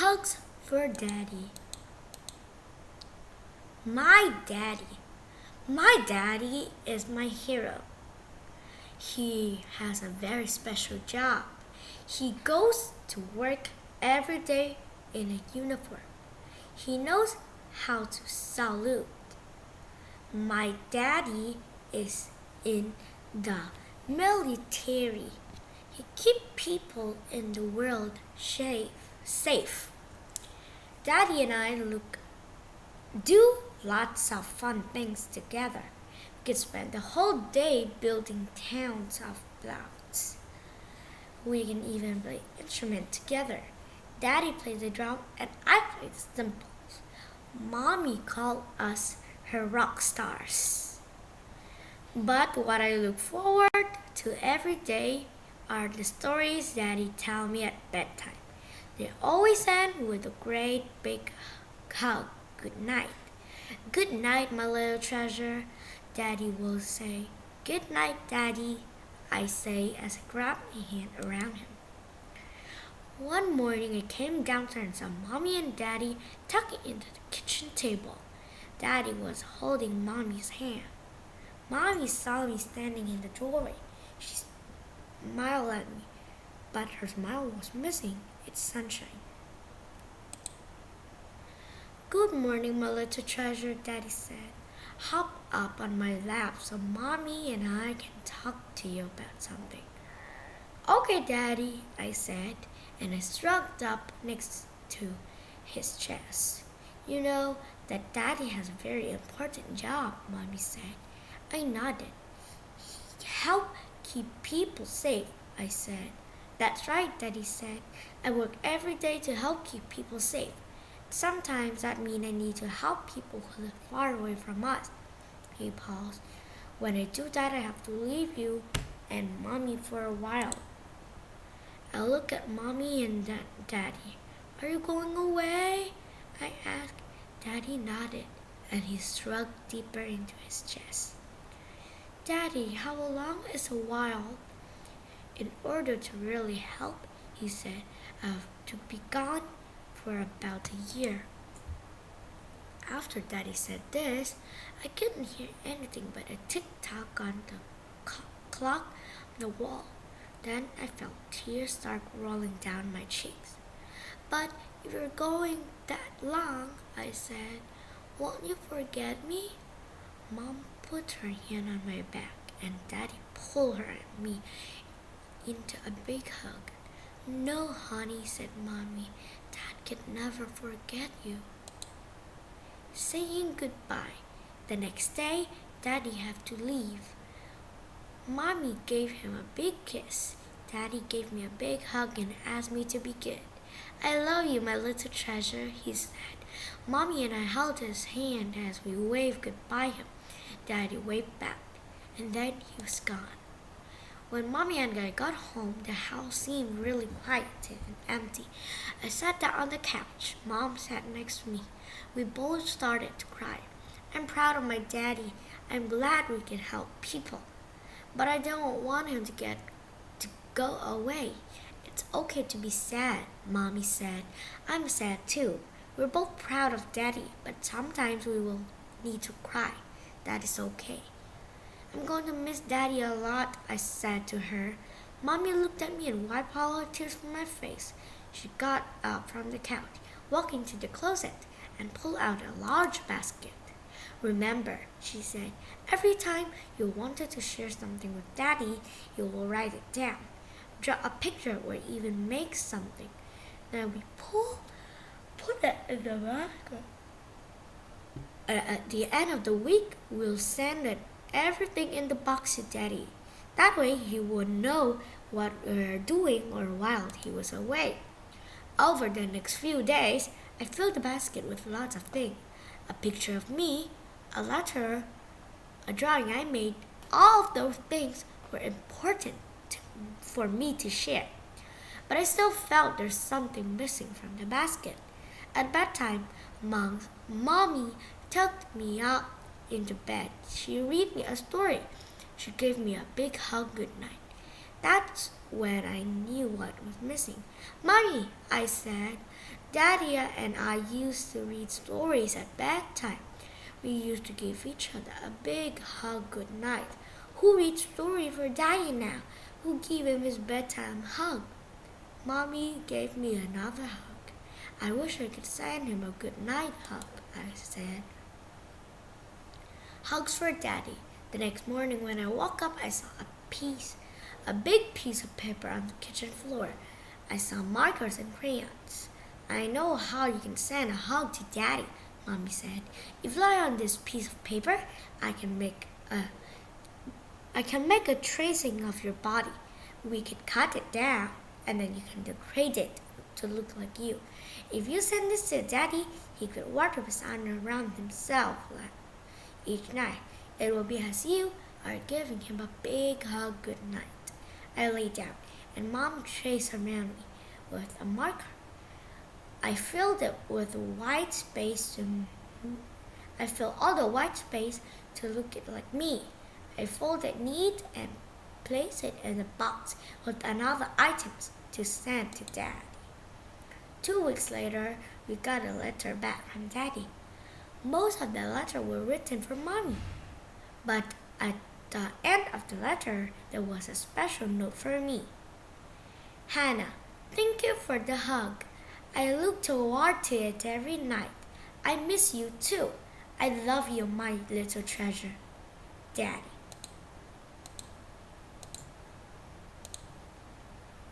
Hugs for Daddy. My daddy. My daddy is my hero. He has a very special job. He goes to work every day in a uniform. He knows how to salute. My daddy is in the military. He keeps people in the world safe. Daddy and I do lots of fun things together. We can spend the whole day building towns of blocks. We can even play instruments together. Daddy plays the drum and I play the cymbals. Mommy called us her rock stars. But what I look forward to every day are the stories Daddy tells me at bedtime. They always end with a great big hug. Good night. Good night, my little treasure. Daddy will say, Good night, Daddy, I say as I grab my hand around him. One morning I came downstairs and saw Mommy and Daddy tucking into the kitchen table. Daddy was holding Mommy's hand. Mommy saw me standing in the doorway. She smiled at me, but her smile was missing its sunshine. Good morning, my little treasure, Daddy said. Hop up on my lap so Mommy and I can talk to you about something. Okay, Daddy, I said, and I struggled up next to his chest. You know that Daddy has a very important job, Mommy said. I nodded. Help keep people safe, I said. That's right, Daddy said. I work every day to help keep people safe. Sometimes that means I need to help people who live far away from us. He paused. When I do that, I have to leave you and Mommy for a while. I looked at Mommy and Daddy. Are you going away? I asked. Daddy nodded and he shrugged deeper into his chest. Daddy, how long is a while? In order to really help, he said, I have to be gone for about a year. After Daddy said this, I couldn't hear anything but a tick-tock on the clock on the wall. Then I felt tears start rolling down my cheeks. But if you're going that long, I said, won't you forget me? Mom put her hand on my back and Daddy pulled her and me into a big hug. No, honey, said Mommy. Dad could never forget you. Saying goodbye. The next day, Daddy had to leave. Mommy gave him a big kiss. Daddy gave me a big hug and asked me to be good. I love you, my little treasure, he said. Mommy and I held his hand as we waved goodbye him. Daddy waved back, and then he was gone. When Mommy and I got home, the house seemed really quiet and empty. I sat down on the couch. Mom sat next to me. We both started to cry. I'm proud of my daddy. I'm glad we can help people. But I don't want him to go away. It's okay to be sad, Mommy said. I'm sad too. We're both proud of Daddy, but sometimes we will need to cry. That is okay. I'm going to miss Daddy a lot, I said to her. Mommy looked at me and wiped all her tears from my face. She got up from the couch, walked into the closet, and pulled out a large basket. Remember, she said, every time you wanted to share something with Daddy, you will write it down. Draw a picture or even make something. Then we put it in the basket. At the end of the week, we'll send everything in the box to Daddy. That way he would know what we were doing or while he was away. Over the next few days, I filled the basket with lots of things. A picture of me, a letter, a drawing I made. All of those things were important for me to share. But I still felt there's something missing from the basket. At bedtime, Mommy tucked me up into bed. She read me a story. She gave me a big hug goodnight. That's when I knew what was missing. Mommy, I said, Daddy and I used to read stories at bedtime. We used to give each other a big hug good night. Who reads story for Daddy now? Who gave him his bedtime hug? Mommy gave me another hug. I wish I could send him a good night hug, I said. Hugs for Daddy. The next morning when I woke up, I saw a big piece of paper on the kitchen floor. I saw markers and crayons. I know how you can send a hug to Daddy, Mommy said. If you lie on this piece of paper, I can make a tracing of your body. We could cut it down and then you can decorate it to look like you. If you send this to Daddy, he could wrap his arm around himself each night. It will be as you are giving him a big hug good night. I lay down and Mom traced around me with a marker. I filled it with white space I filled all the white space to look like me. I folded it neat and placed it in a box with another items to send to Daddy. 2 weeks later, we got a letter back from Daddy. Most of the letter were written for Mommy, but at the end of the letter, there was a special note for me. Hannah, thank you for the hug. I look toward to it every night. I miss you too. I love you, my little treasure. Daddy.